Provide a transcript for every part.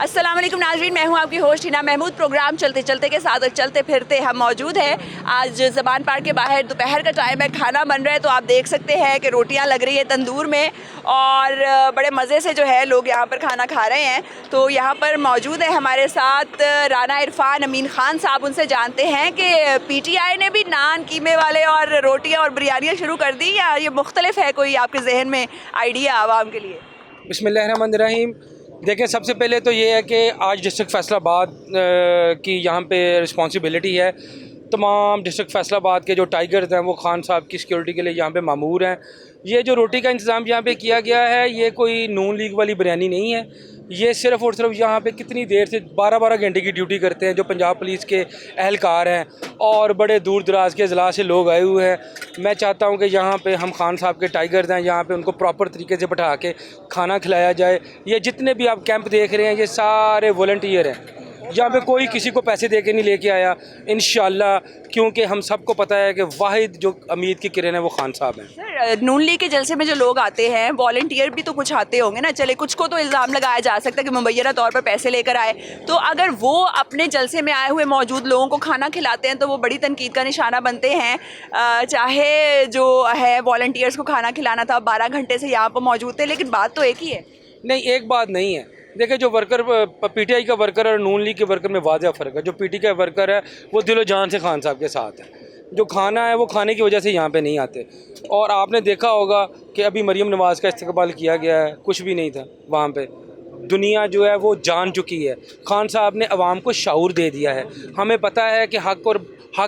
अस्सलाम वालेकुम नाज़रीन, मैं हूं आपकी होस्ट हिना महमूद। प्रोग्राम चलते चलते के साथ चलते फिरते हम मौजूद हैं। आज ज़बान पार्क के बाहर दोपहर का टाइम है, खाना बन रहा है। तो आप देख सकते हैं कि रोटियां लग रही है तंदूर में और बड़े मज़े से जो है लोग यहाँ पर खाना खा रहे हैं। तो यहाँ पर मौजूद है हमारे साथ राना इरफान अमीन ख़ान साहब। उनसे जानते हैं कि PTI ने भी नान, कीमे वाले और रोटियाँ और बिरयानियाँ शुरू कर दी, या ये मुख्तलिफ है कोई आपके जहन में आइडिया आवाम के लिए? बिस्मिल्लाहिर्रहमानिर्रहीम। देखें, सबसे पहले तो ये है कि आज डिस्ट्रिक्ट फैसलाबाद की यहाँ पे रिस्पॉन्सिबिलिटी है। तमाम डिस्ट्रिक्ट फैसलाबाद के जो टाइगर्स हैं वो खान साहब की सिक्योरिटी के लिए यहाँ पे मामूर हैं। ये जो रोटी का इंतज़ाम यहाँ पे किया गया है, ये कोई नून लीग वाली बिरयानी नहीं है। ये सिर्फ़ और सिर्फ यहाँ पे कितनी देर से 12-12 घंटे की ड्यूटी करते हैं जो पंजाब पुलिस के एहलकार हैं और बड़े दूर दराज के अजला से लोग आए हुए हैं। मैं चाहता हूँ कि यहाँ पे हम खान साहब के टाइगर्स हैं, यहाँ पे उनको प्रॉपर तरीके से बैठा के खाना खिलाया जाए। ये जितने भी आप कैंप देख रहे हैं ये सारे वॉलंटियर हैं, यहाँ पे कोई किसी को पैसे दे के नहीं लेके आया इंशाल्लाह, क्योंकि हम सबको पता है कि वाहिद जो उम्मीद की किरण है वो खान साहब हैं। सर, नून लीग के जलसे में जो लोग आते हैं, वॉलंटियर भी तो कुछ आते होंगे ना। चले, कुछ को तो इल्ज़ाम लगाया जा सकता है कि मुबैना तौर पर पैसे लेकर आए। तो अगर वो अपने जलसे में आए हुए मौजूद लोगों को खाना खिलाते हैं तो वो बड़ी तनकीद का निशाना बनते हैं। चाहे जो है वॉलंटियर्स को खाना खिलाना था, 12 घंटे से यहाँ पर मौजूद थे, लेकिन बात तो एक ही है। नहीं, एक बात नहीं है। देखिए, जो वर्कर PTI का वर्कर और नून लीग के वर्कर में वाज़ेह फ़र्क है। जो PTI का वर्कर है वो दिलो जान से खान साहब के साथ है। जो खाना है वो खाने की वजह से यहाँ पे नहीं आते। और आपने देखा होगा कि अभी मरीम नवाज़ का इस्तकबाल किया गया है, कुछ भी नहीं था वहाँ पे। दुनिया जो है वो जान चुकी है। खान साहब ने अवाम को शऊर दे दिया है। हमें पता है कि हक़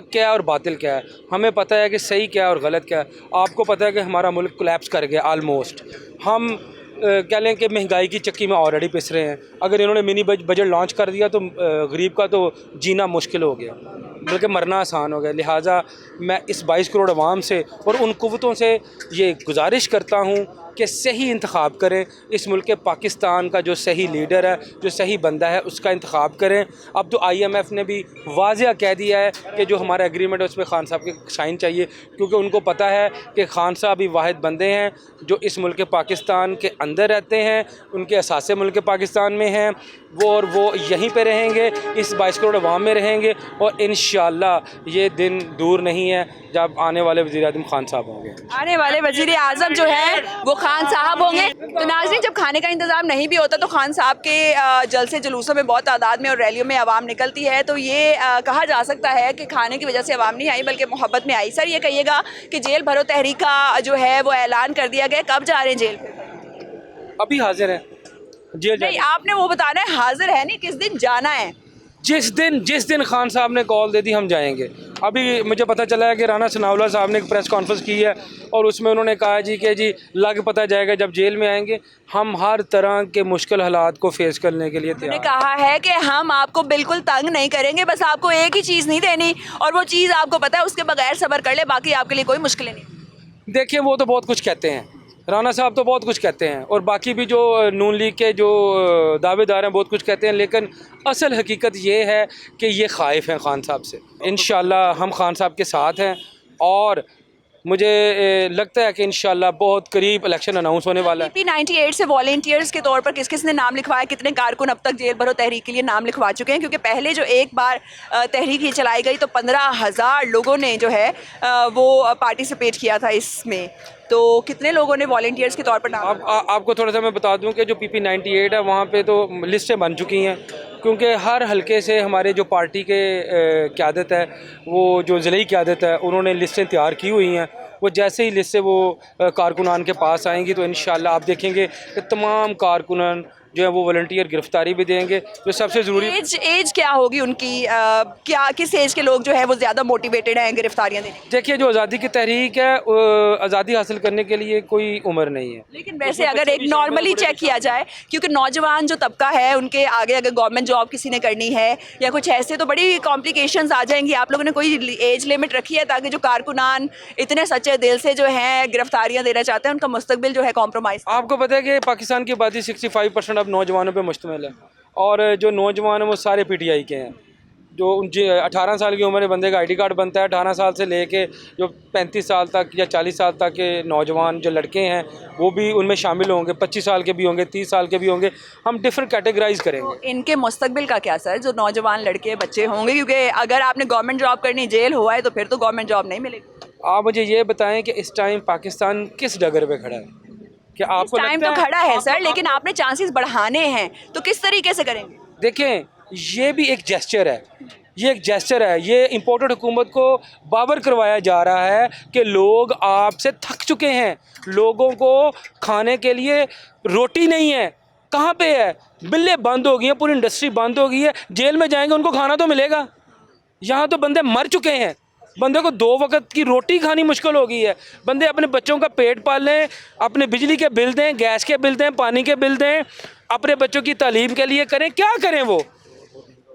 क्या है और बातिल क्या है। हमें पता है कि सही क्या है और गलत क्या है। आपको पता है कि हमारा मुल्क कोलैप्स कर गया ऑलमोस्ट। हम कह लें कि महंगाई की चक्की में ऑलरेडी पिस रहे हैं। अगर इन्होंने मिनी बजट लॉन्च कर दिया तो गरीब का तो जीना मुश्किल हो गया, बल्कि मरना आसान हो गया। लिहाजा मैं इस 22 करोड़ अवाम से और उन कुव्वतों से ये गुजारिश करता हूँ कि सही इंतखाब करें। इस मुल्क के पाकिस्तान का जो सही लीडर है, जो सही बंदा है, उसका इंतखाब करें। अब तो IMF ने भी वाज़ेह कह दिया है कि जो हमारा एग्रीमेंट है उस पर खान साहब के साइन चाहिए, क्योंकि उनको पता है कि खान साहब ही वाहिद बंदे हैं जो इस मुल्क पाकिस्तान के अंदर रहते हैं। उनके असासे मुल्क पाकिस्तान में हैं और वो यहीं पे रहेंगे, इस 22 करोड़ अवाम में रहेंगे। और इंशाअल्लाह ये दिन दूर नहीं है जब आने वाले वज़ीर-ए-आज़म खान साहब होंगे। आने वाले वज़ीर-ए-आज़म जो है वो खान साहब होंगे। तो नाज़रीन, जब खाने का इंतज़ाम नहीं भी होता तो खान साहब के जलसे जुलूसों में बहुत तादाद में और रैलियों में आवाम निकलती है। तो ये कहा जा सकता है कि खाने की वजह से आवाम नहीं आई बल्कि मोहब्बत में आई। सर, ये कहिएगा कि जेल भरो तहरीक का जो है वो ऐलान कर दिया गया, कब जा रहे हैं जेल? अभी हाजिर है जेल। नहीं, आपने वो बताना है, हाजिर है नहीं, किस दिन जाना है? जिस दिन खान साहब ने कॉल दे दी हम जाएंगे। अभी मुझे पता चला है कि राना सनाउल्लाह साहब ने एक प्रेस कॉन्फ्रेंस की है और उसमें उन्होंने कहा जी कि जी लग पता जाएगा जब जेल में आएंगे। हम हर तरह के मुश्किल हालात को फेस करने के लिए तैयार हैं। कहा है कि हम आपको बिल्कुल तंग नहीं करेंगे, बस आपको एक ही चीज़ नहीं देनी और वो चीज़ आपको पता है, उसके बगैर सब्र कर ले, बाकी आपके लिए कोई मुश्किलें नहीं। देखिए, वो तो बहुत कुछ कहते हैं, राना साहब तो बहुत कुछ कहते हैं और बाकी भी जो नून लीग के जो दावेदार हैं बहुत कुछ कहते हैं, लेकिन असल हकीकत ये है कि ये ख़ाइफ़ हैं खान साहब से। इंशाअल्लाह हम खान साहब के साथ हैं और मुझे लगता है कि इंशाअल्लाह बहुत करीब इलेक्शन अनाउंस होने वाला है। PP98 से वॉलंटियर्स के तौर पर किस किस ने नाम लिखवाया? कितने कारकुन अब तक जेल भरो तहरीक के लिए नाम लिखवा चुके हैं? क्योंकि पहले जो एक बार तहरीक ये चलाई गई तो 15,000 लोगों ने जो है वो पार्टिसिपेट किया था इसमें। तो कितने लोगों ने वॉलंटियर्स के तौर पर नाम? आपको थोड़ा सा मैं बता दूं कि जो PP98 है वहाँ पे तो लिस्टें बन चुकी हैं, क्योंकि हर हलके से हमारे जो पार्टी के क़यादत है, वो जो ज़िले की क़यादत है, उन्होंने लिस्टें तैयार की हुई हैं। वो जैसे ही लिस्ट से वो कारकुनान के पास आएंगी तो इंशाअल्लाह आप देखेंगे कि तमाम कारकुनान जो है वो वॉलंटियर गिरफ्तारी भी देंगे। जो सबसे ज़रूरी एज क्या होगी उनकी? क्या किस एज के लोग जो है वो ज़्यादा मोटिवेटेड हैं गिरफ्तारियाँ देने? देखिए, जो आज़ादी की तहरीक है, आज़ादी हासिल करने के लिए कोई उम्र नहीं है। लेकिन वैसे अगर एक नॉर्मली चेक किया जाए, क्योंकि नौजवान जो तबका है उनके आगे अगर गवर्नमेंट जॉब किसी ने करनी है या कुछ ऐसे तो बड़ी कॉम्प्लिकेशंस आ जाएंगी। आप लोगों ने कोई एज लिमिट रखी है ताकि जो कारकुनान इतने सच्चे दिल से जो हैं गिरफ्तारियाँ देना चाहते हैं उनका मुस्तकबिल जो है कॉम्प्रोमाइज़? आपको पता है कि पाकिस्तान की आबादी 65% अब नौजवानों पे मुश्तमिल है और जो नौजवान हैं वो सारे PTI के हैं। जो 18 साल की उम्र में बंदे का आईडी कार्ड बनता है, 18 साल से लेके जो 35 साल तक या 40 साल तक के नौजवान जो लड़के हैं वो भी उनमें शामिल होंगे, 25 साल के भी होंगे, 30 साल के भी होंगे। हम डिफरेंट कैटेगराइज करेंगे। इनके मुस्तकबिल का क्या सर, जो नौजवान लड़के बच्चे होंगे, क्योंकि अगर आपने गवर्नमेंट जॉब करनी, जेल हुआ है तो फिर तो गवर्नमेंट जॉब नहीं मिलेगी। आप मुझे ये बताएं कि इस टाइम पाकिस्तान किस डगर पे खड़ा है? कि आपको टाइम तो खड़ा है सर, लेकिन आपने चांसेस बढ़ाने हैं, तो किस तरीके से करेंगे? देखें, ये भी एक जेस्चर है, ये एक जेस्चर है। ये इम्पोर्टेड हुकूमत को बावर करवाया जा रहा है कि लोग आपसे थक चुके हैं, लोगों को खाने के लिए रोटी नहीं है। कहाँ पे है? मिलें बंद हो गई हैं, पूरी इंडस्ट्री बंद हो गई है। जेल में जाएंगे उनको खाना तो मिलेगा? यहाँ तो बंदे मर चुके हैं, बंदे को 2 वक्त की रोटी खानी मुश्किल हो गई है। बंदे अपने बच्चों का पेट पाल लें, अपने बिजली के बिल दें, गैस के बिल दें, पानी के बिल दें, अपने बच्चों की तालीम के लिए करें। क्या करें? वो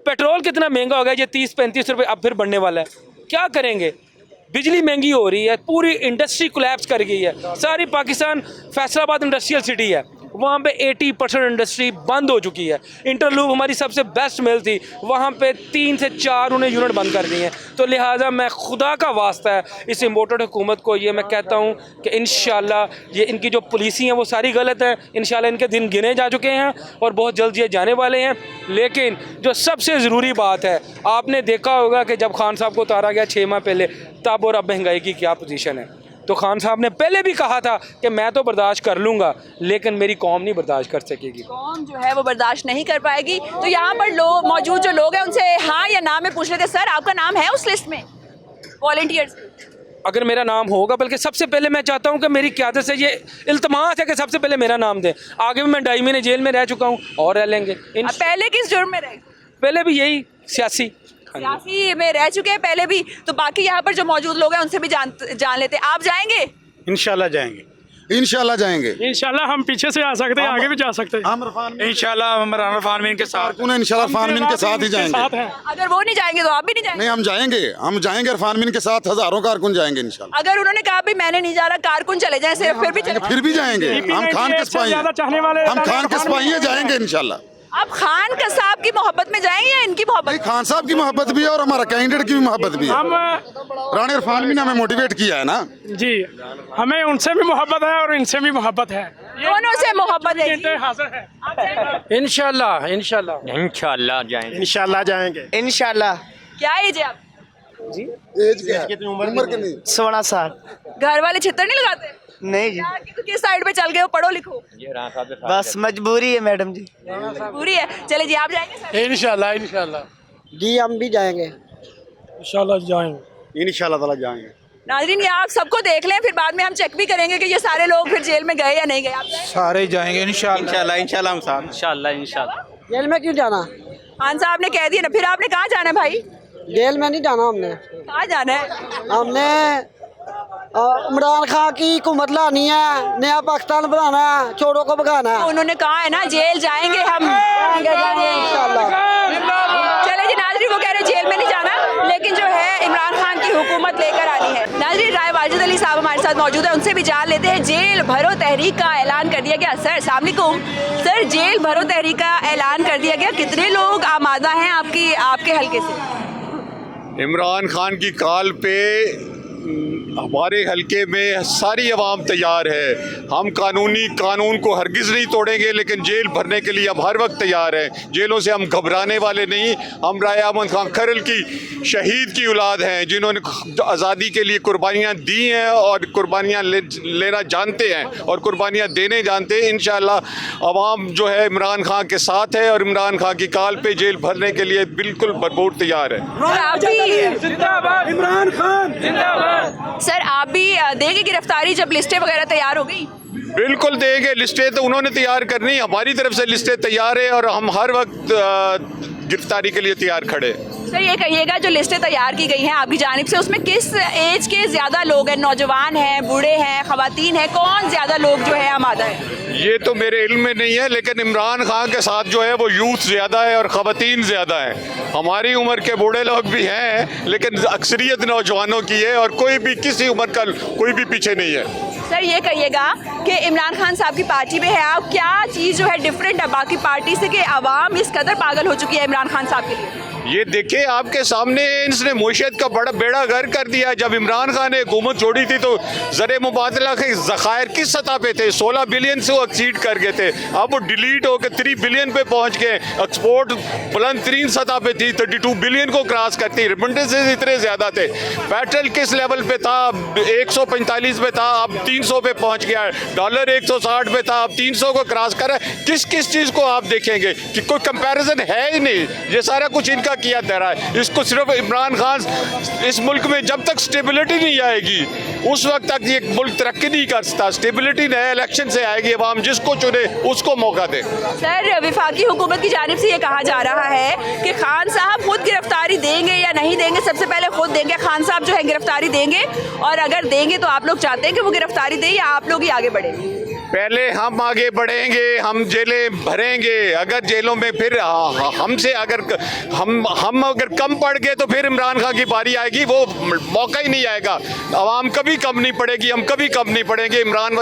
पेट्रोल कितना महंगा हो गया, ये 30-35 रुपये अब फिर बढ़ने वाला है। क्या करेंगे? बिजली महंगी हो रही है, पूरी इंडस्ट्री कोलैप्स कर गई है। सारी पाकिस्तान फैसलाबाद इंडस्ट्रियल सिटी है, वहाँ पे 80% इंडस्ट्री बंद हो चुकी है। इंटरलूप हमारी सबसे बेस्ट मिल थी, वहाँ पे 3 से 4 उन्हें यूनिट बंद कर दिए हैं। तो लिहाजा मैं खुदा का वास्ता है इस इम्पोर्टेड हुकूमत को ये मैं कहता हूँ कि इंशाल्लाह ये इनकी जो पॉलिसी हैं वो सारी गलत हैं। इंशाल्लाह इनके दिन गिने जा चुके हैं और बहुत जल्द ये जाने वाले हैं। लेकिन जो सबसे ज़रूरी बात है, आपने देखा होगा कि जब खान साहब को उतारा गया 6 माह पहले, तब और अब महंगाई की क्या पोजीशन है। तो खान साहब ने पहले भी कहा था कि मैं तो बर्दाश्त कर लूँगा, लेकिन मेरी कौम नहीं बर्दाश्त कर सकेगी। कौम जो है वो बर्दाश्त नहीं कर पाएगी। तो यहाँ पर लोग मौजूद जो लोग हैं उनसे हाँ या ना में पूछ लेते। सर, आपका नाम है उस लिस्ट में वॉलंटियर्स? अगर मेरा नाम होगा, बल्कि सबसे पहले मैं चाहता हूँ कि मेरी क़यादत से ये इल्तमास है कि सबसे पहले मेरा नाम दें। आगे भी मैं 2.5 महीने जेल में रह चुका हूँ और रह लेंगे। पहले किस जुर्म में रहे? पहले भी यही सियासी में रह चुके हैं पहले भी। तो बाकी यहाँ पर जो मौजूद लोग हैं उनसे भी जान लेते हैं। आप जाएंगे? इंशाल्लाह जाएंगे, इंशाल्लाह जाएंगे। इंशाल्लाह हम पीछे से आ सकते हैं, आगे भी जा सकते हैं। इंशाल्लाह हम इमरान खान मीन के साथ, इंशाल्लाह इरफान मीन के साथ ही जाएंगे। अगर वो नहीं जाएंगे तो आप भी नहीं जाएंगे? नहीं, हम जाएंगे इरफान मीन के साथ, हजारों कारकुन जाएंगे इंशाल्लाह। अगर उन्होंने कहा भी मैंने नहीं जा रहा, कारकुन चले जाएं सिर्फ, फिर भी जाएंगे। हम खान के सिपाही हैं, हम खान के सिपाही हैं, जाएंगे इंशाल्लाह। आप खान का साहब की मोहब्बत में जाएंगे या इनकी मोहब्बत? खान साहब की मोहब्बत भी है और हमारा कैंडिडेट की भी मोहब्बत भी है। हम रानी इरफान मीन ने हमें मोटिवेट किया है ना जी, हमें उनसे भी मोहब्बत है और इनसे भी मोहब्बत है, दोनों से मोहब्बत है जी। हाजिर है। इंशाल्लाह जाएंगे, इंशाल्लाह जाएंगे, इंशाल्लाह। क्या एज है आप जी? एज क्या है? उम्र कितनी? 16 साल। घर वाले छितर नहीं लगाते? नहीं जी। तो किस साइड पे चल गए हो? पढ़ो लिखो। बस मजबूरी है मैडम जी। पूरी है। चले जी, आप जाएंगे सर? इंशाल्लाह जी हम भी जाएंगे, इंशाल्लाह जाएंगे, इंशाल्लाह ताला जाएंगे। नाज़रीन, ये आप सबको देख लें, फिर बाद में हम चेक भी करेंगे कि ये सारे लोग फिर जेल में गए या नहीं गए। आप जाएंगे? सारे जाएंगे इंशाल्लाह। इंशाल्लाह हम साथ। जेल में क्यों जाना? खान साहब ने कह दिया ना। फिर आपने कहाँ जाना है भाई? जेल में नहीं जाना हमने। कहाँ जाना है? हमने इमरान खान की हुकूमत लानी है, नया पाकिस्तान बनाना है, चोरों को भगाना है। उन्होंने कहा है ना जेल जाएंगे हम। इंशाल्लाह। चले जी नाज़रीन, वो कह रहे जेल में नहीं जाना, लेकिन जो है इमरान खान की हुकूमत लेकर आनी है। नाज़रीन, राय वाजिद अली साहब हमारे साथ मौजूद है, उनसे भी जान लेते हैं। जेल भरो तहरीक का ऐलान कर दिया गया। सर अस्सलाम वालेकुम। सर, जेल भरो तहरीक का ऐलान कर दिया गया, कितने लोग आमादा हैं आपके हल्के से? इमरान खान की कॉल पे हमारे हलके में सारी अवाम तैयार है। हम कानून को हरगिज़ नहीं तोड़ेंगे, लेकिन जेल भरने के लिए हम हर वक्त तैयार हैं। जेलों से हम घबराने वाले नहीं। हम राय अहमद खान खरल की शहीद की औलाद हैं, जिन्होंने आज़ादी के लिए कुर्बानियाँ दी हैं और कुर्बानियाँ लेना जानते हैं और कुर्बानियाँ देने जानते हैं। इंशाअल्लाह अवाम जो है इमरान खान के साथ है और इमरान खान की कॉल पे जेल भरने के लिए बिल्कुल भरपूर तैयार है। इमरान खान जिंदाबाद। सर, आप भी देंगे गिरफ्तारी जब लिस्टें वगैरह तैयार हो गई? बिल्कुल देंगे। लिस्टें तो उन्होंने तैयार करनी, हमारी तरफ से लिस्टें तैयार है और हम हर वक्त गिरफ्तारी के लिए तैयार खड़े। सर, ये कहिएगा जो लिस्टें तैयार की गई हैं आपकी जानिब से, उसमें किस एज के ज़्यादा लोग हैं? नौजवान हैं, बूढ़े हैं, ख़वातीन हैं? कौन ज़्यादा लोग जो है आमादा है? ये तो मेरे इल्म में नहीं है, लेकिन इमरान खान के साथ जो है वो यूथ ज़्यादा है और ख़वातीन ज़्यादा है। हमारी उम्र के बूढ़े लोग भी हैं, लेकिन अक्सरियत नौजवानों की है और कोई भी किसी उम्र का कोई भी पीछे नहीं है। सर, ये कहिएगा कि इमरान खान साहब की पार्टी में है आप, क्या चीज़ जो है डिफरेंट है बाकी पार्टी से कि आवाम इस कदर पागल हो चुकी है इमरान खान साहब के लिए? ये देखिए आपके सामने इसने मुशीयत का बड़ा बेड़ा गर्क कर दिया। जब इमरान खान ने हुकूमत छोड़ी थी तो ज़र मुबादला के ज़खायर किस सतह पे थे? 16 बिलियन से वो एक्सीड कर गए थे। अब वो डिलीट होकर 3 बिलियन पे पहुंच गए। एक्सपोर्ट बुलंद तरीन सतह पे थी, 32 बिलियन को क्रॉस करती। रिमिटेंसेस इतने ज़्यादा थे। पेट्रोल किस लेवल पे था? 145 पे था, अब 300 पे पहुंच गया। डॉलर 160 पे था, अब 300 को क्रॉस कर रहा है। किस किस चीज़ को आप देखेंगे कि कोई कंपैरिजन है ही नहीं। ये सारा कुछ इनका किया धरा है। इसको सिर्फ इमरान खान, इस मुल्क में जब तक स्टेबिलिटी नहीं आएगी उस वक्त तक ये मुल्क तरक्की नहीं कर सकता। स्टेबिलिटी नए इलेक्शन से आएगी, अवाम जिसको चुने उसको मौका दे। सर, विफाकी हुकूमत की जानिब से ये कहा जा रहा है कि खान साहब खुद गिरफ्तारी देंगे या नहीं देंगे। सबसे पहले खुद देंगे, खान साहब जो है गिरफ्तारी देंगे, और अगर देंगे तो आप लोग चाहते हैं कि वो गिरफ्तारी दें या आप लोग ही आगे बढ़ेंगे? पहले हम आगे बढ़ेंगे, हम जेलें भरेंगे। अगर जेलों में फिर हमसे अगर हम अगर कम पड़ गए तो फिर इमरान खान की बारी आएगी, वो मौका ही नहीं आएगा। आवाम कभी कम नहीं पड़ेगी, हम कभी कम नहीं पड़ेंगे। इमरान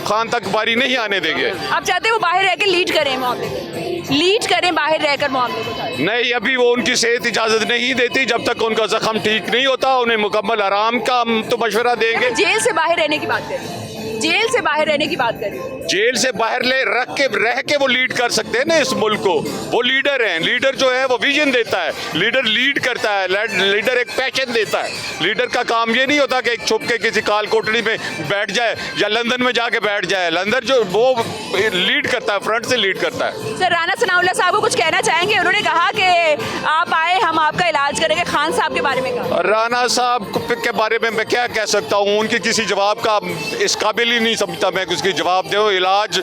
खान तक बारी नहीं आने देंगे। आप चाहते हैं वो बाहर रह के लीड करें मामले को, लीड करें बाहर रहकर मामले को? नहीं, अभी वो उनकी सेहत इजाज़त नहीं देती। जब तक उनका जख्म ठीक नहीं होता उन्हें मुकम्मल आराम का हम तो मशवरा देंगे। जेल से बाहर रहने की बात करें, जेल से बाहर रहने की बात करें। जेल से बाहर रह के वो लीड कर सकते हैं ना इस मुल्क को। वो लीडर हैं। लीडर जो है वो विजन देता है, लीडर लीड करता है, लीडर एक पैशन देता है। लीडर का काम ये नहीं होता कि एक छुप के किसी काल कोठरी में बैठ जाए या लंदन में जाके बैठ जाए। लंदन जो वो लीड करता है, फ्रंट से लीड करता है। सर, राना सनाउल्लाह साहब को कुछ कहना चाहेंगे? उन्होंने कहा कि आप आए, हम आपका इलाज करेंगे। खान साहब के बारे में कहा। राना साहब के बारे में मैं क्या कह सकता हूँ? उनके किसी जवाब का इस काबिल ही नहीं समझता मैं कि उसकी जवाब दो। इलाज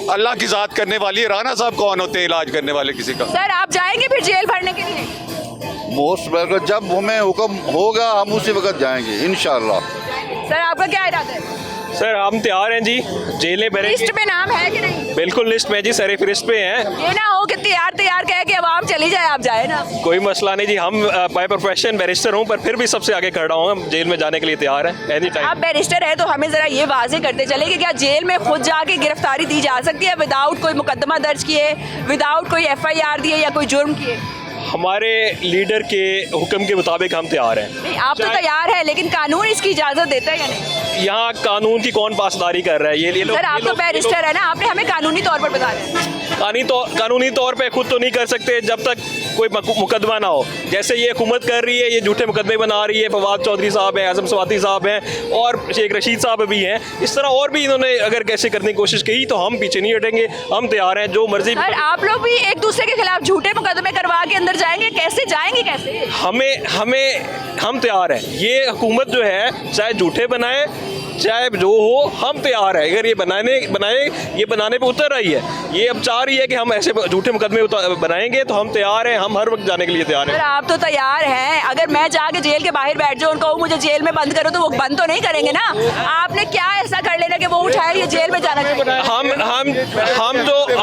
अल्लाह की ज़ात करने वाली है। राना साहब कौन होते हैं इलाज करने वाले किसी का? सर, आप जाएंगे फिर जेल भरने के लिए? Most welcome. जब हमें हुक्म होगा हम उसी वक्त जाएंगे इंशाल्लाह। सर, आपका क्या इरादा है? सर, हम तैयार हैं जी, जेलें भरेंगे। लिस्ट में नाम है कि नहीं? बिल्कुल लिस्ट में जी, सर फहरिस्त पे हैं। ये ना हो कि तैयार कह के अवाम चली जाए, आप जाए ना। कोई मसला नहीं जी, हम बाय प्रोफेशन बैरिस्टर हूँ, पर फिर भी सबसे आगे खड़ा हूँ। हम जेल में जाने के लिए तैयार हैं एनी टाइम। आप बैरिस्टर है तो हमें ज़रा ये वाजे करते चले कि क्या जेल में खुद जाके गिरफ्तारी दी जा सकती है विदाउट कोई मुकदमा दर्ज किए, विदाउट कोई FIR दिए या कोई जुर्म किए? हमारे लीडर के हुक्म के मुताबिक हम तैयार हैं। नहीं, आप तो तैयार है, लेकिन कानून इसकी इजाज़त देता है या नहीं? यहाँ कानून की कौन पासदारी कर रहा है? ये लोग। सर, आप तो बैरिस्टर है ना, आपने हमें कानूनी तौर पर बताना है। कानूनी तौर पे खुद तो नहीं कर सकते जब तक कोई मुकदमा ना हो। जैसे ये हुकूमत कर रही है, ये झूठे मुकदमे बना रही है। फवाद चौधरी साहब हैं, आजम स्वाति साहब हैं और शेख रशीद साहब भी हैं। इस तरह और भी इन्होंने अगर कैसे करने की कोशिश की तो हम पीछे नहीं हटेंगे, हम तैयार हैं जो मर्जी। सर, आप लोग भी एक दूसरे के खिलाफ झूठे मुकदमे करवा के अंदर जाएंगे? कैसे जाएंगे, कैसे? हम तैयार हैं। ये हुकूमत जो है चाहे झूठे बनाए चाहे जो हो, हम तैयार है। अगर ये बनाने पे उतर रही है, ये अब चाह रही है कि हम ऐसे झूठे मुकदमे बनाएंगे, तो हम तैयार हैं। हम हर वक्त जाने के लिए तैयार हैं। सर, आप तो तैयार हैं। अगर मैं जाके जेल के बाहर बैठ जाऊँ, उनको मुझे जेल में बंद करो, तो वो बंद तो नहीं करेंगे ना? आपने क्या ऐसा कर लेना कि वो उठाए ये जेल में जाना चाहिए?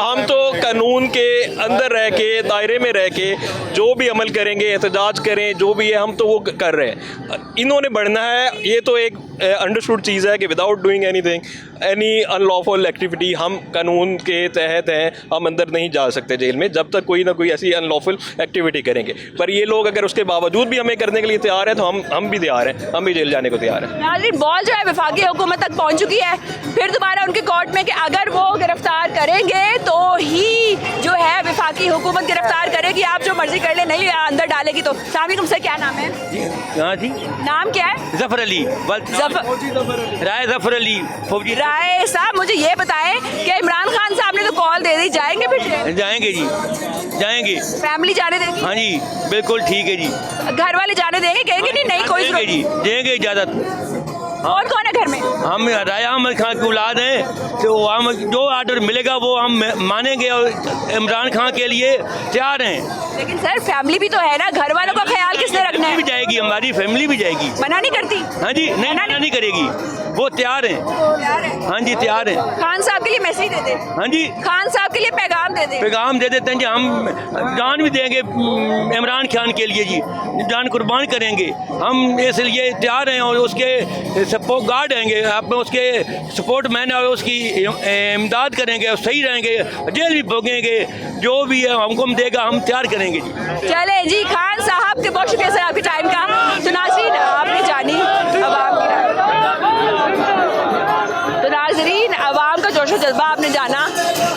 हम तो कानून के अंदर रह के, दायरे में रह के जो भी अमल करेंगे, एहतजाज करें, जो भी है, हम तो वो कर रहे हैं। इन्होंने बढ़ना है, ये तो एक अंडरस्टूड चीज़ है कि without doing anything, any unlawful activity, हम कानून के तहत हैं। हम अंदर नहीं जा सकते जेल में जब तक कोई ना कोई ऐसी अनलॉफुल एक्टिविटी करेंगे। पर ये लोग अगर उसके बावजूद भी हमें करने के लिए तैयार हैं तो हम भी तैयार हैं, हम भी जेल जाने को तैयार हैं। नाज़रीन, बॉल जो है वफाकी हुकूमत तक पहुंच चुकी है। फिर दोबारा उनके कोर्ट में कि अगर वो गिरफ्तार करेंगे तो ही जो है वफाकी हुकूमत गिरफ्तार करेगी। आप जो मर्जी कर ले, नहीं अंदर डालेगी तो। सामने सर, क्या नाम है? हाँ जी, नाम क्या है? जफर अली। राय जफर अली। राय साहब, मुझे ये बताएं कि इमरान खान साहब ने तो कॉल दे दी, जाएंगे फिर? जाएंगे जी, जाएंगे। फैमिली जाने देगी? हाँ जी, बिल्कुल ठीक है जी। घर वाले जाने देंगे? कहेंगे नहीं कोई जरूरत जी, देंगे इजाज़त। और कौन है घर में? हम राजा अहमद खान की औलाद हैं, तो हम जो ऑर्डर मिलेगा वो हम मानेंगे और इमरान खान के लिए तैयार हैं। लेकिन सर, फैमिली भी तो है ना, घर वालों का ख्याल किसने रखना है? भी जाएगी, हमारी फैमिली भी जाएगी। मना नहीं करती? हाँ जी, नहीं मना नहीं करेगी। वो तैयार हैं। हाँ जी तैयार हैं। खान साहब के लिए मैसेज दे दे। हाँ जी खान साहब के लिए पैगाम दे दे। पैगाम दे देते हैं जी, हम जान भी देंगे इमरान खान के लिए जी, जान कुर्बान करेंगे हम, इसलिए तैयार हैं और उसके सपोर्ट गार्ड रहेंगे, आप उसके सपोर्ट मैन और उसकी इमदाद करेंगे और सही रहेंगे, जेल भी भोगेंगे, जो भी है हुक्म देगा हम तैयार करेंगे जी। चले जी, खान साहब के बहुत शुक्रिया सर आपके टाइम का। तो नाज़रीन आपने जानी अवाम की राय, तो नाज़रीन अवाम का जोश व जज्बा आपने जाना।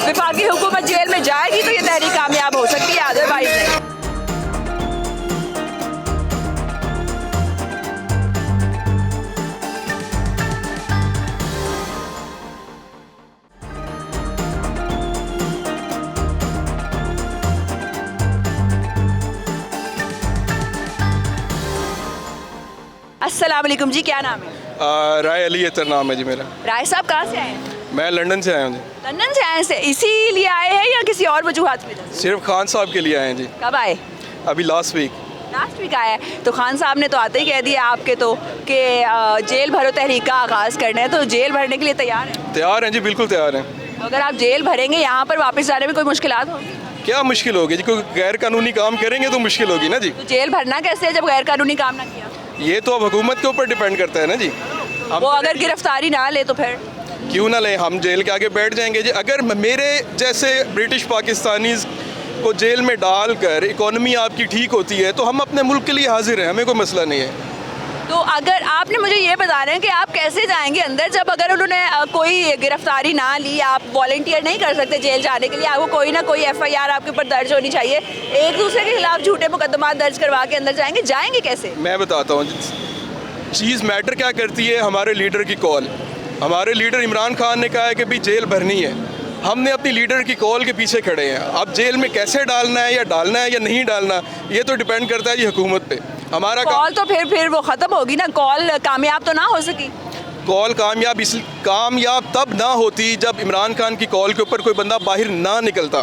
वफाकी हुकूमत जेल में जाएगी तो ये तहरीक कामयाब हो सकती है, अदरवाइज नहीं। अस्सलाम वालेकुम जी, क्या नाम है? राय अली अतर नाम है जी मेरा। राय साहब कहाँ से आए हैं? मैं लंदन से आया हूँ जी। लंदन से आए हैं, इसीलिए आए हैं या किसी और वजूहात की वजह से? सिर्फ खान साहब के लिए आए हैं जी, कब आए? अभी लास्ट वीक। लास्ट वीक आया है। तो खान साहब ने तो आते ही कह दिया आपके तो कि जेल भरो तहरीक का आगाज़ करना है, तो जेल भरने के लिए तैयार हैं? तैयार हैं जी, बिल्कुल तैयार हैं। अगर आप जेल भरेंगे यहाँ पर वापस जाने में कोई मुश्किलात होगी? क्या मुश्किल होगी जी, कोई गैर कानूनी काम करेंगे तो मुश्किल होगी ना जी। तो जेल भरना कैसे है जब गैर कानूनी काम ना किया? ये तो अब हुकूमत के ऊपर डिपेंड करता है ना जी। वो अगर गिरफ्तारी ना ले तो फिर? क्यों ना लें, हम जेल के आगे बैठ जाएंगे जी। अगर मेरे जैसे ब्रिटिश पाकिस्तानीज़ को जेल में डालकर इकोनॉमी आपकी ठीक होती है तो हम अपने मुल्क के लिए हाजिर हैं, हमें कोई मसला नहीं है। तो अगर आपने मुझे ये बता रहे हैं कि आप कैसे जाएंगे अंदर जब अगर उन्होंने कोई गिरफ्तारी ना ली, आप वॉलंटियर नहीं कर सकते जेल जाने के लिए, आपको कोई ना कोई FIR आपके ऊपर दर्ज होनी चाहिए, एक दूसरे के खिलाफ झूठे मुकदमा दर्ज करवा के अंदर जाएंगे कैसे? मैं बताता हूँ, चीज़ मैटर क्या करती है, हमारे लीडर की कॉल। हमारे लीडर इमरान खान ने कहा है कि भाई जेल भरनी है, हमने अपनी लीडर की कॉल के पीछे खड़े हैं। अब जेल में कैसे डालना है या नहीं डालना, ये तो डिपेंड करता है जी हुकूमत पे। हमारा कॉल तो फिर वो ख़त्म होगी ना, कॉल कामयाब तो ना हो सकी। कॉल कामयाब तब ना होती जब इमरान खान की कॉल के ऊपर कोई बंदा बाहर ना निकलता,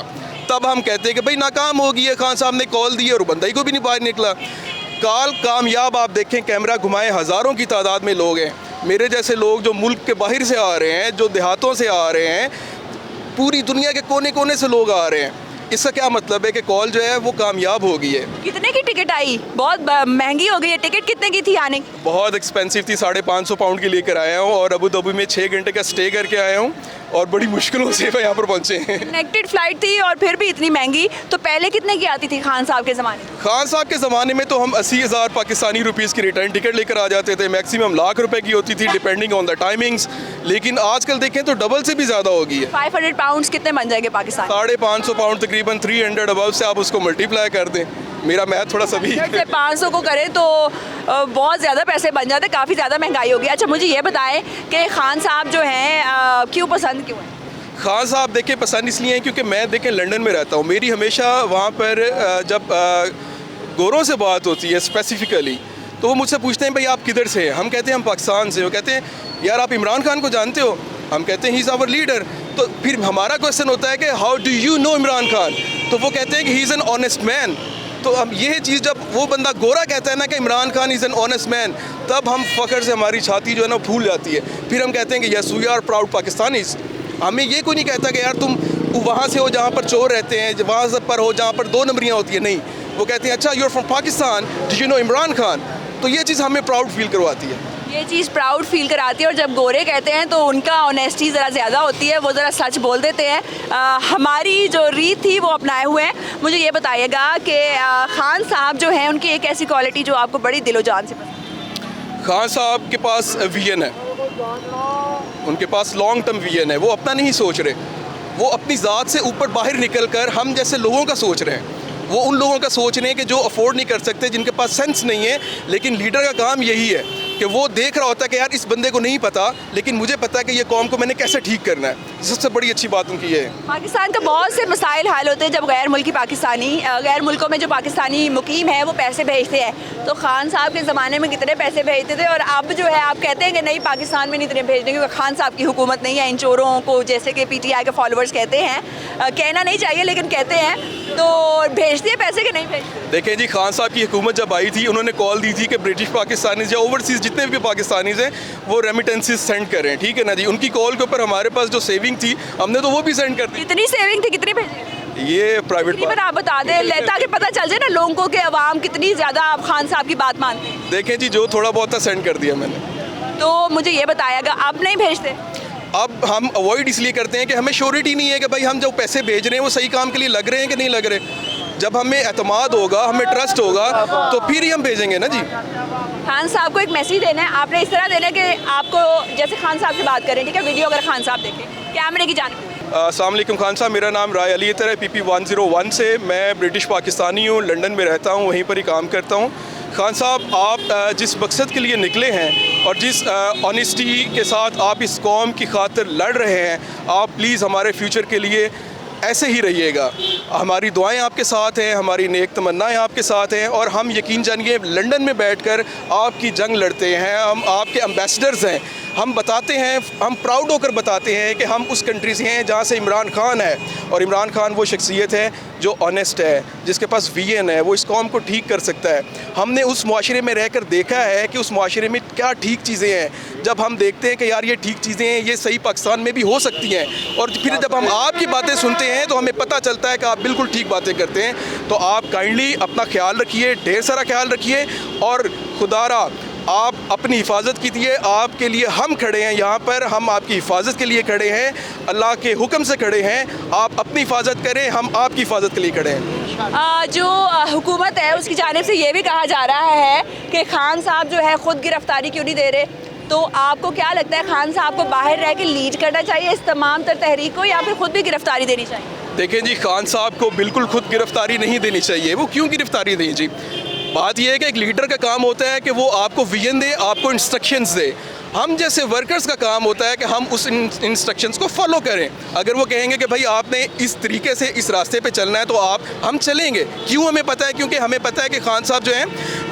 तब हम कहते हैं कि भाई नाकाम हो गई है, खान साहब ने कॉल दी और बंदा ही को भी नहीं बाहर निकला। कॉल कामयाब, आप देखें कैमरा घुमाए, हज़ारों की तादाद में लोग हैं, मेरे जैसे लोग जो मुल्क के बाहर से आ रहे हैं, जो देहातों से आ रहे हैं, पूरी दुनिया के कोने कोने से लोग आ रहे हैं। इसका क्या मतलब है कि कॉल जो है वो कामयाब हो गई है। कितने की टिकट आई? बहुत महंगी हो गई है टिकट, कितने की थी आने की? बहुत एक्सपेंसिव थी, 550 पाउंड की लेकर आया हूँ और अबू धाबी में 6 घंटे का स्टे करके आया हूँ और बड़ी मुश्किलों से यहाँ पर पहुँचे हैं। कनेक्टेड फ्लाइट थी और फिर भी इतनी महंगी, तो पहले कितने की आती थी खान साहब के ज़माने में? खान साहब के ज़माने में तो हम 80,000 पाकिस्तानी रुपीज़ की रिटर्न टिकट लेकर आ जाते थे, मैक्सिमम लाख रुपए की होती थी डिपेंडिंग ऑन द टाइमिंग्स। लेकिन आजकल देखें तो डबल से भी ज़्यादा हो गई है। 500 पाउंड कितने बन जाएंगे पाकिस्तान? 550 पाउंड, तकरीबन 300 अबव से आप उसको मल्टीप्लाई कर दें। मेरा मैथ थोड़ा सा भी से 500 को करें तो बहुत ज़्यादा पैसे बन जाते, काफ़ी ज़्यादा महंगाई होगी। अच्छा मुझे ये बताएं कि खान साहब जो हैं क्यों पसंद क्यों हैं? खान साहब देखें पसंद इसलिए हैं क्योंकि मैं देखें लंदन में रहता हूँ, मेरी हमेशा वहाँ पर जब गोरों से बात होती है स्पेसिफ़िकली, तो वो मुझसे पूछते हैं भाई आप किधर से हैं? हम कहते हैं हम पाकिस्तान से। वो कहते हैं यार आप इमरान खान को जानते हो? हम कहते हैं ही इज़ आवर लीडर। तो फिर हमारा क्वेश्चन होता है कि how do you know Imran Khan? तो वो कहते हैं कि he is an honest man. तो हम यह चीज़ जब वो बंदा गोरा कहता है ना कि Imran Khan is an honest man, तब हम फ़ख्र से हमारी छाती जो है ना फूल जाती है। फिर हम कहते हैं कि yes we are proud Pakistanis. हमें ये कोई नहीं कहता कि यार तुम वहाँ से हो जहाँ पर चोर रहते हैं, वहाँ से पर हो जहाँ पर 2 नंबरियाँ होती है, नहीं। वो कहते हैं अच्छा you are from Pakistan, do you know Imran Khan? तो ये चीज़ हमें प्राउड फील करवाती है। ये चीज़ प्राउड फील कराती है। और जब गोरे कहते हैं तो उनका ऑनेस्टी ज़रा ज़्यादा होती है, वो ज़रा सच बोल देते हैं। हमारी जो रीत थी वो अपनाए हुए हैं। मुझे ये बताइएगा कि खान साहब जो हैं उनकी एक ऐसी क्वालिटी जो आपको बड़ी दिलो जान से पसंद? खान साहब के पास विजन है, उनके पास लॉन्ग टर्म विजन है। वो अपना नहीं सोच रहे, वो अपनी ज़ात से ऊपर बाहर निकल कर हम जैसे लोगों का सोच रहे हैं। वो उन लोगों का सोच रहे हैं कि जो अफोर्ड नहीं कर सकते, जिनके पास सेंस नहीं है। लेकिन लीडर का काम यही है कि वो देख रहा होता है कि यार इस बंदे को नहीं पता, लेकिन मुझे पता है कि ये कौम को मैंने कैसे ठीक करना है। सबसे बड़ी अच्छी बात उनकी ये है। पाकिस्तान का बहुत से मसाइल हल होते हैं जब गैर मुल्कों में जो पाकिस्तानी मुकीम है वो पैसे भेजते हैं। तो खान साहब के ज़माने में कितने पैसे भेजते थे? और अब जो है आप कहते हैं कि नहीं पाकिस्तान में नहीं इतने भेजने, क्योंकि खान साहब की हुकूमत नहीं है। इन चोरों को जैसे कि PTI के फॉलोअर्स कहते हैं, कहना नहीं चाहिए लेकिन कहते हैं, तो भेजते हैं पैसे कि नहीं भेजते? देखें जी, खान साहब की हुकूमत जब आई थी उन्होंने कॉल दी थी कि ब्रिटिश पाकिस्तानी या ओवरसीज़ जितने भी पाकिस्तानीज़ हैं वो रेमिटेंसेस सेंड कर रहे हैं, ठीक है ना जी। उनकी कॉल के ऊपर हमारे पास जो सेविंग थी हमने तो वो भी सेंड कर दी। कितनी सेविंग थी, कितनी भेजी? ये प्राइवेट पर आप बता दें ताकि पता चल जाए ना लोगों को कि अवाम कितनी ज़्यादा आप खान साहब की बात मानते हैं। देखें जी, जो थोड़ा बहुत था सेंड कर दिया मैंने। तो मुझे ये बताइएगा, आप नहीं भेजते? अब हम अवॉइड इसलिए करते हैं कि हमें श्योरिटी नहीं है कि भाई हम जो पैसे भेज रहे हैं वो सही काम के लिए लग रहे हैं कि नहीं लग रहे। जब हमें एतमाद होगा, हमें ट्रस्ट होगा, तो फिर ही हम भेजेंगे ना जी। खान साहब को एक मैसेज देना है, आपने इस तरह देना है कि आपको जैसे खान साहब से बात करें, ठीक है, वीडियो अगर खान साहब देखें कैमरे की जानिब। अस्सलाम वालेकुम खान साहब, मेरा नाम राय अली है, PP 101 से। मैं ब्रिटिश पाकिस्तानी हूँ, लंदन में रहता हूँ, वहीं पर ही काम करता हूँ। खान साहब, आप जिस मकसद के लिए निकले हैं और जिस ऑनेस्टी के साथ आप इस कौम की खातिर लड़ रहे हैं, आप प्लीज़ हमारे फ्यूचर के लिए ऐसे ही रहिएगा। हमारी दुआएं आपके साथ हैं, हमारी नेक तमन्नाएं आपके साथ हैं, और हम यकीन जानिए लंदन में बैठकर आपकी जंग लड़ते हैं। हम आपके एम्बेसडर्स हैं। हम बताते हैं, हम प्राउड होकर बताते हैं कि हम उस कंट्री से हैं जहाँ से इमरान खान है, और इमरान खान वो शख्सियत है जो ऑनेस्ट है, जिसके पास विजन है, वो इस कौम को ठीक कर सकता है। हमने उस माशरे में रहकर देखा है कि उस माशरे में क्या ठीक चीज़ें हैं। जब हम देखते हैं कि यार ये ठीक चीज़ें हैं, ये सही पाकिस्तान में भी हो सकती हैं, और फिर जब हम आपकी बातें सुनते हैं तो हमें पता चलता है कि आप बिल्कुल ठीक बातें करते हैं। तो आप काइंडली अपना ख्याल रखिए, ढेर सारा ख्याल रखिए, और खुदारा आप अपनी हिफाजत कीजिए। आपके लिए हम खड़े हैं यहाँ पर, हम आपकी हिफाजत के लिए खड़े हैं, अल्लाह के हुक्म से खड़े हैं। आप अपनी हिफाजत करें, हम आपकी हिफाजत के लिए खड़े हैं। जो हुकूमत है उसकी जानिब से ये भी कहा जा रहा है कि खान साहब जो है ख़ुद गिरफ्तारी क्यों नहीं दे रहे, तो आपको क्या लगता है खान साहब को बाहर रह के लीड करना चाहिए इस तमाम तर तहरीक को, या फिर ख़ुद भी गिरफ्तारी देनी चाहिए? देखें जी, खान साहब को बिल्कुल खुद गिरफ्तारी नहीं देनी चाहिए। वो क्यों गिरफ्तारी दें जी? बात यह है कि एक लीडर का काम होता है कि वो आपको विजन दे, आपको इंस्ट्रक्शंस दे। हम जैसे वर्कर्स का काम होता है कि हम उस इंस्ट्रक्शंस को फॉलो करें। अगर वो कहेंगे कि भाई आपने इस तरीके से इस रास्ते पे चलना है, तो हम चलेंगे। क्यों? हमें पता है, क्योंकि हमें पता है कि खान साहब जो हैं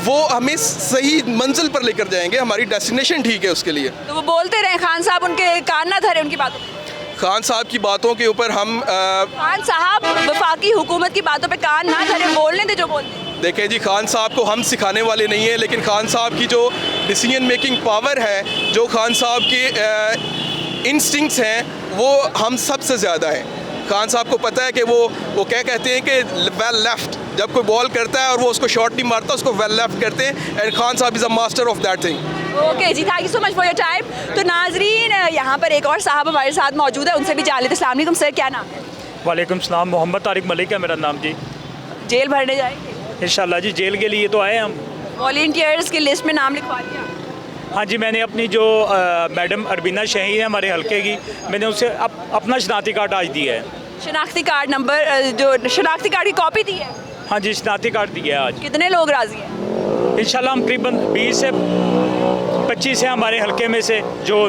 वो हमें सही मंजिल पर लेकर जाएंगे, हमारी डेस्टिनेशन ठीक है उसके लिए। तो वो बोलते रहे, खान साहब उनके कान ना धरे उनकी बातों पे। खान साहब की बातों के ऊपर हम खान साहब वफाकी हुकूमत की बातों पे कान ना धरे, बोलने दे जो बोलते। देखें जी, खान साहब को हम सिखाने वाले नहीं हैं, लेकिन खान साहब की जो डिसीजन मेकिंग पावर है, जो खान साहब के इंस्टिंक्ट्स हैं, वो हम सबसे ज़्यादा हैं। खान साहब को पता है कि वो क्या कहते हैं कि वेल लेफ्ट, जब कोई बॉल करता है और वो उसको शॉट नहीं मारता, उसको वेल लेफ्ट करते हैं, and Khan Sahab is a master of that thing. Okay ji, thank you so much for your time. तो नाजरीन, यहाँ पर एक और साहब हमारे साथ मौजूद है, उनसे भी जान लेते हैं। अस्सलाम वालेकुम सर, क्या नाम है? वालेकुम सलाम, मोहम्मद तारिक मलिक है मेरा नाम जी। जेल भरने जाएंगे इंशाल्लाह जी, जेल के लिए तो आए हम। वॉलंटियर्स की लिस्ट में नाम लिखवा दिया? हाँ जी, मैंने अपनी जो मैडम अरबीना शहीद है हमारे हल्के की, मैंने उनसे अपना शनाख्ती कार्ड आज दिया है। शनाख्ती कार्ड नंबर, जो शनाख्ती कार्ड की कॉपी दी है? हाँ जी, शनाख्ती कार्ड दिया है आज। कितने लोग राजी हैं? इंशाल्लाह हम करीबन 20 से 25 हैं हमारे हल्के में से। जो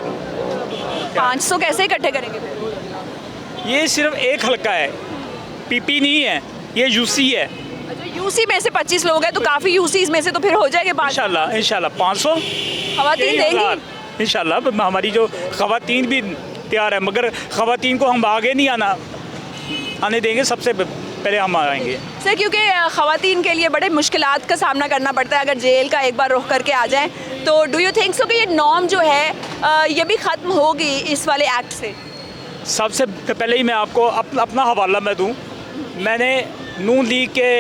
500 कैसे इकट्ठे करेंगे फिर? ये सिर्फ एक हल्का है, PP नहीं है, ये UC है। यूसी में से 25 लोग हैं, तो काफ़ी यूसी में से तो फिर हो जाएंगे 500। इंशाल्लाह 500 खवातीन देंगी इंशाल्लाह। हमारी जो खवातीन भी तैयार है, मगर खवातीन को हम आगे नहीं आने देंगे, सबसे पहले हम आएंगे सर, क्योंकि खवातीन के लिए बड़े मुश्किलात का सामना करना पड़ता है अगर जेल का एक बार रुख करके आ जाएं। तो डू यू थिंक सो कि ये नॉर्म जो है ये भी ख़त्म होगी इस वाले एक्ट से? सबसे पहले ही मैं आपको अपना हवाला मैं दूँ। मैंने नून लीग के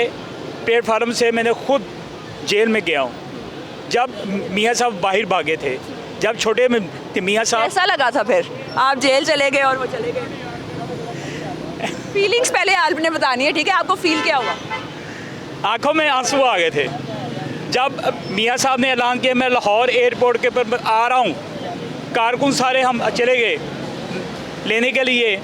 प्लेटफार्म से मैंने खुद जेल में गया हूँ, जब मियाँ साहब बाहर भागे थे, जब छोटे में मियाँ साहब। ऐसा लगा था फिर आप जेल चले गए और वो चले गए? फीलिंग्स पहले आपने बतानी है, ठीक है? आपको फील क्या हुआ? आंखों में आंसू आ गए थे जब मियाँ साहब ने ऐलान किया मैं लाहौर एयरपोर्ट के पर आ रहा हूँ। कारकुन सारे हम चले गए लेने के लिए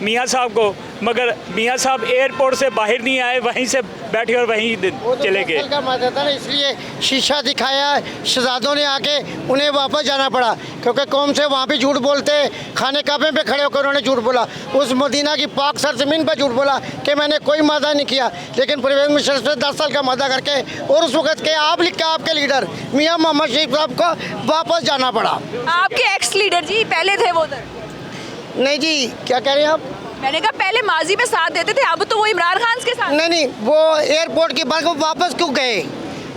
मियाँ साहब को, मगर मियाँ साहब एयरपोर्ट से बाहर नहीं आए, वहीं से बैठे और वहीं चले गए। का मजा था ना, इसलिए शीशा दिखाया शहजादों ने आके, उन्हें वापस जाना पड़ा क्योंकि कौम से वहाँ भी झूठ बोलते। खाने काबे पे खड़े होकर उन्होंने झूठ बोला, उस मदीना की पाक सरजमीन पर झूठ बोला कि मैंने कोई मादा नहीं किया, लेकिन परवेज़ मुशर्रफ से 10 साल का मादा करके और उस वक्त के आप लिख के आपके लीडर मियाँ मोहम्मद शरीफ साहब को वापस जाना पड़ा। आपके एक्स लीडर जी पहले थे वो उधर? नहीं जी, क्या कह रहे हैं आप? मैंने कहा पहले माजी में साथ देते थे, अब तो वो इमरान खान के साथ। नहीं, वो एयरपोर्ट की बात को वापस क्यों गए?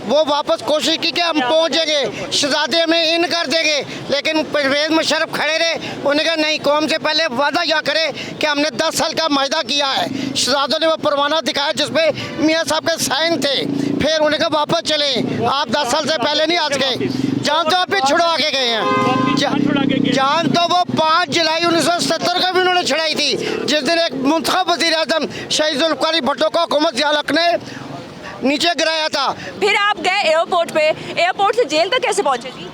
वो वापस कोशिश की कि हम पहुँचेंगे, शहजादे में इन कर देंगे, लेकिन परवेज़ मुशर्रफ खड़े रहे। उन्होंने कहा नहीं, कौम से पहले वादा यह करे कि हमने 10 साल का मायदा किया है। शहजादों ने वो परवाना दिखाया जिसपे मियाँ साहब के साइन थे। फिर उन्होंने कहा वापस चले, आप 10 साल से पहले नहीं आज गए। जान तो आप भी छुड़वा के गए हैं, जान तो वो 5 जुलाई 1970 का भी उन्होंने छुड़ाई थी, जिस दिन एक मुंतखब वज़ीर-ए-आज़म शहीद जुल्फ़िकार भुट्टो को हुकूमत ज़िया-उल-हक़ ने नीचे गिराया था। फिर आप गए एयरपोर्ट पे, एयरपोर्ट से जेल तक कैसे पहुंचे जी?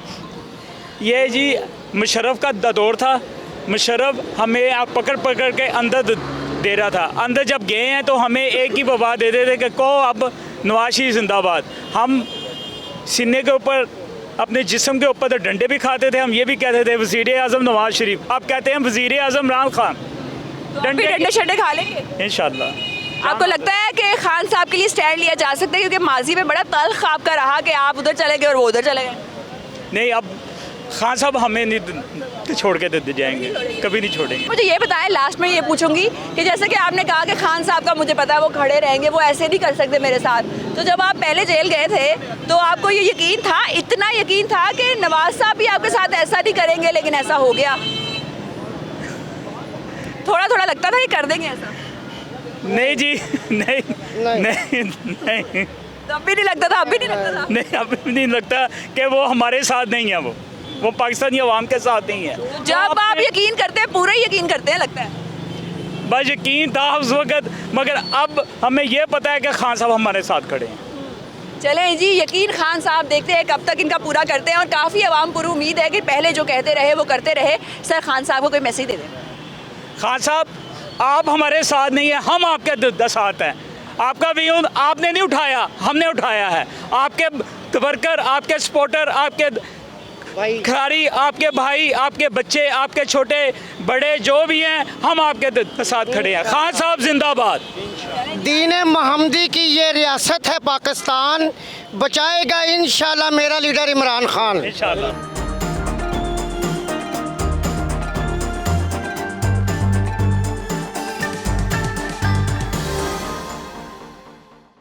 ये जी मुशर्रफ का दौर था। मुशर्रफ हमें आप पकड़ पकड़ के अंदर दे रहा था। अंदर जब गए हैं तो हमें एक ही बवा दे देते कि कहो अब नवाज शरीफ जिंदाबाद। हम सीने के ऊपर, अपने जिस्म के ऊपर तो डंडे भी खाते थे। हम ये भी कहते थे वज़ीर आज़म नवाज शरीफ, अब कहते हैं वज़ीर आज़म इमरान खान। डंडे शंडे खा लेंगे इंशाल्लाह। आपको लगता है कि खान साहब के लिए स्टैंड लिया जा सकता है, क्योंकि माजी में बड़ा तल्ख आपका रहा कि आप उधर चले गए और वो उधर चले गए? नहीं, अब खान साहब हमें नहीं छोड़ के दे जाएंगे, कभी नहीं छोड़ेंगे। मुझे ये बताएं, लास्ट में ये पूछूंगी कि जैसे कि आपने कहा कि खान साहब का मुझे पता है वो खड़े रहेंगे, वो ऐसे नहीं कर सकते मेरे साथ, तो जब आप पहले जेल गए थे तो आपको ये यकीन था, इतना यकीन था कि नवाज साहब भी आपके साथ ऐसा नहीं करेंगे, लेकिन ऐसा हो गया? थोड़ा थोड़ा लगता था कि कर देंगे ऐसा? नहीं जी, नहीं। तो अब भी नहीं लगता था? अब भी नहीं लगता था? नहीं, अब भी नहीं लगता कि वो हमारे साथ नहीं है। वो पाकिस्तानी अवाम के साथ नहीं है। जब आप यकीन करते हैं, पूरा ही यकीन करते हैं लगता है? बस यकीन था उस वक्त, मगर अब हमें ये पता है कि खान साहब हमारे साथ खड़े हैं। चलें जी, यकीन खान साहब देखते हैं कब तक इनका पूरा करते हैं, और काफ़ी अवाम पर उम्मीद है कि पहले जो कहते रहे वो करते रहे। सर, खान साहब को कोई मैसेज दे दें। खान साहब, आप हमारे साथ नहीं है, हम आपके साथ हैं। आपका व्यूज आपने नहीं उठाया, हमने उठाया है। आपके वर्कर, आपके सपोर्टर, आपके खिलाड़ी, आपके भाई, आपके बच्चे, आपके छोटे बड़े जो भी हैं, हम आपके साथ खड़े हैं। खान साहब जिंदाबाद। दीन मोहम्मदी की ये रियासत है पाकिस्तान, बचाएगा इंशाल्लाह मेरा लीडर इमरान खान। इंशाल्लाह।